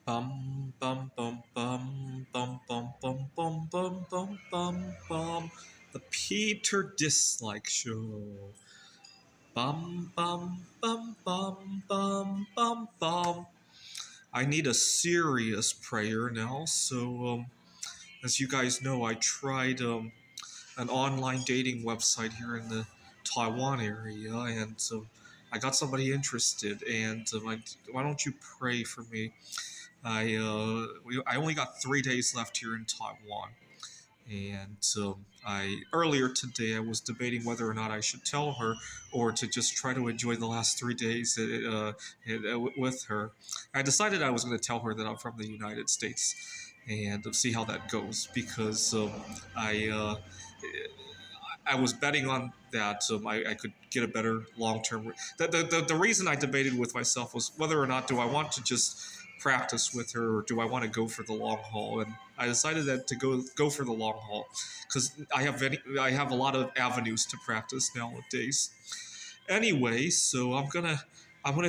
Bum bum bum bum bum bum bum bum bum bum bum bum. The Peter Dislike Show. Bum bum bum bum bum bum bum. I need a serious prayer now. So, as you guys know, I tried an online dating website here in the Taiwan area, and I got somebody interested. And why don't you pray for me? I only got 3 days left here in Taiwan, and I earlier today I was debating whether or not I should tell her or to just try to enjoy the last 3 days with her. I decided I was going to tell her that I'm from the United States and see how that goes because I. I was betting on that I could get a better long term. The reason I debated with myself was whether or not do I want to just practice with her or do I want to go for the long haul, and I decided that to go for the long haul because I have a lot of avenues to practice nowadays. Anyway, so I'm gonna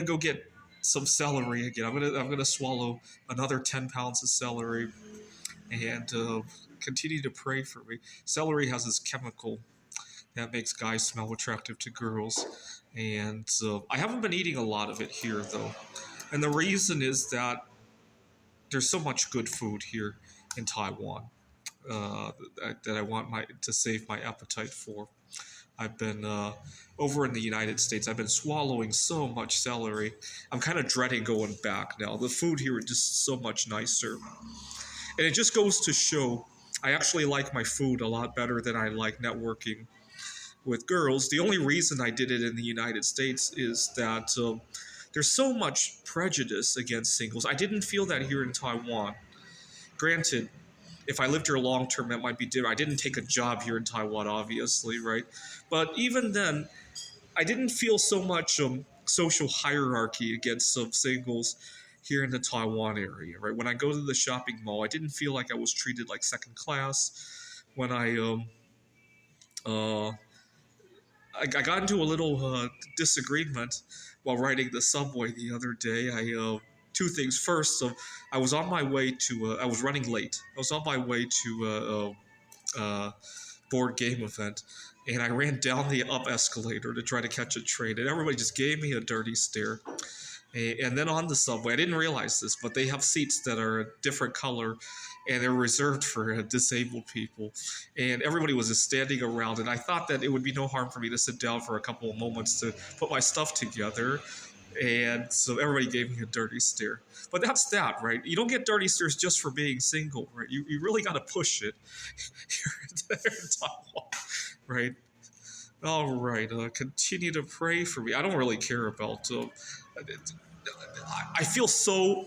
go get some celery again. I'm gonna swallow another 10 pounds of celery and continue to pray for me. Celery has this chemical that makes guys smell attractive to girls. And I haven't been eating a lot of it here, though. And the reason is that there's so much good food here in Taiwan that I want to save my appetite for. I've been over in the United States. I've been swallowing so much celery. I'm kind of dreading going back now. The food here is just so much nicer, and it just goes to show I actually like my food a lot better than I like networking with girls. The only reason I did it in the United States is that there's so much prejudice against singles. I didn't feel that here in Taiwan. Granted, if I lived here long term, that might be different. I didn't take a job here in Taiwan, obviously, right? But even then, I didn't feel so much social hierarchy against some singles here in the Taiwan area, right? When I go to the shopping mall, I didn't feel like I was treated like second class. When uh, I got into a little disagreement while riding the subway the other day. Two things. First, I was on my way to. I was running late. I was on my way to board game event, and I ran down the up escalator to try to catch a train, and everybody just gave me a dirty stare. And then on the subway, I didn't realize this, but they have seats that are a different color and they're reserved for disabled people. And everybody was just standing around, and I thought that it would be no harm for me to sit down for a couple of moments to put my stuff together. And so everybody gave me a dirty stare. But that's that, right? You don't get dirty stares just for being single, right? You really got to push it here in Taiwan, right? All right, continue to pray for me. I don't really care about. I feel so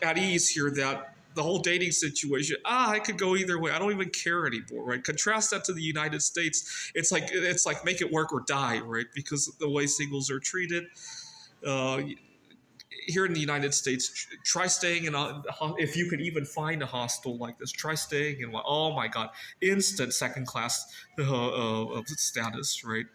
at ease here that the whole dating situation. I could go either way. I don't even care anymore, right? Contrast that to the United States. It's like make it work or die, right? Because of the way singles are treated. Uh, Here in the United States, try staying in a if you could even find a hostel like this. Try staying in one. Oh my God, instant second class status, right?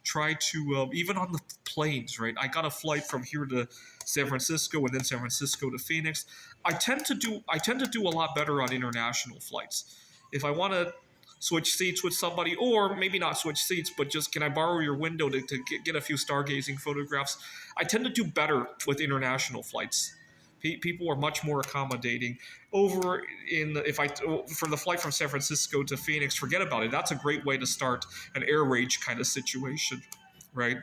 Try to even on the planes, right? I got a flight from here to San Francisco and then San Francisco to Phoenix. I tend to do a lot better on international flights. If I want to switch seats with somebody, or maybe not switch seats, but just can I borrow your window to get a few stargazing photographs? I tend to do better with international flights. People are much more accommodating. Over in if I for the flight from San Francisco to Phoenix, forget about it. That's a great way to start an air rage kind of situation, right?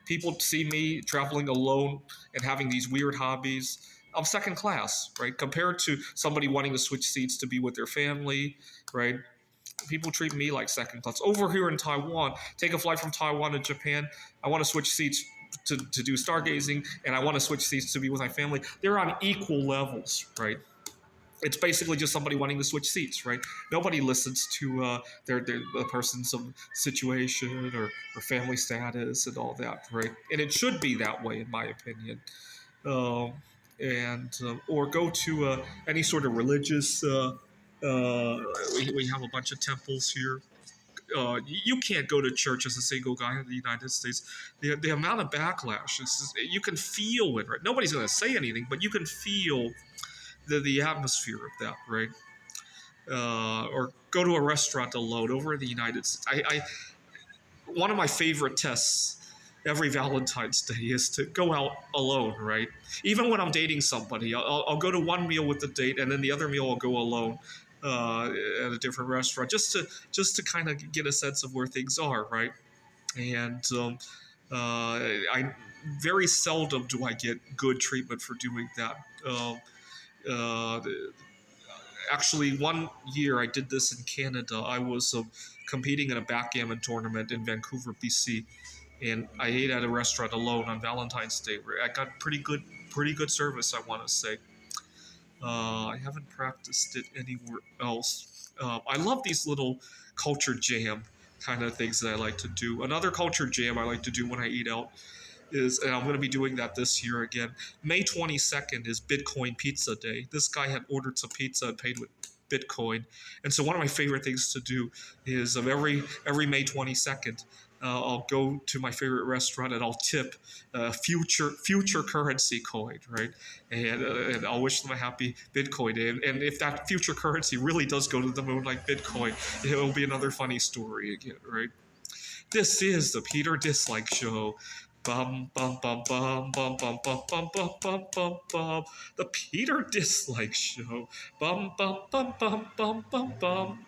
People see me traveling alone and having these weird hobbies. I'm second class, right? Compared to somebody wanting to switch seats to be with their family, right? People treat me like second class. Over here in Taiwan, take a flight from Taiwan to Japan. I want to switch seats to do stargazing, and I want to switch seats to be with my family. They're on equal levels, right? It's basically just somebody wanting to switch seats, right? Nobody listens to their the person's situation or family status and all that, right? And it should be that way, in my opinion. Um, and Or go to any sort of religious. We have a bunch of temples here. you can't go to church as a single guy in the United States. The amount of backlash is you can feel it, right? Nobody's going to say anything, but you can feel the atmosphere of that, right? Or go to a restaurant alone over in the United States. One of my favorite tests every Valentine's Day is to go out alone, right? Even when I'm dating somebody, I'll go to one meal with the date, and then the other meal I'll go alone at a different restaurant, just to kind of get a sense of where things are, right? And I very seldom do I get good treatment for doing that. Uh, Actually, one year I did this in Canada. I was competing in a backgammon tournament in Vancouver, BC, and I ate at a restaurant alone on Valentine's Day. I got pretty good service, I want to say. I haven't practiced it anywhere else. I love these little culture jam kind of things that I like to do. Another culture jam I like to do when I eat out is, and I'm going to be doing that this year again. May 22nd is Bitcoin Pizza Day. This guy had ordered some pizza and paid with Bitcoin, and so one of my favorite things to do is of every May 22nd, I'll go to my favorite restaurant and I'll tip future currency coin, right? And I'll wish them a happy Bitcoin day. And if that future currency really does go to the moon like Bitcoin, it will be another funny story again, right? This is the Peter Dislike Show. Bum bum bum bum bum bum bum bum bum bum bum bum. The Peter Dislike Show. Bum bum bum bum bum bum bum.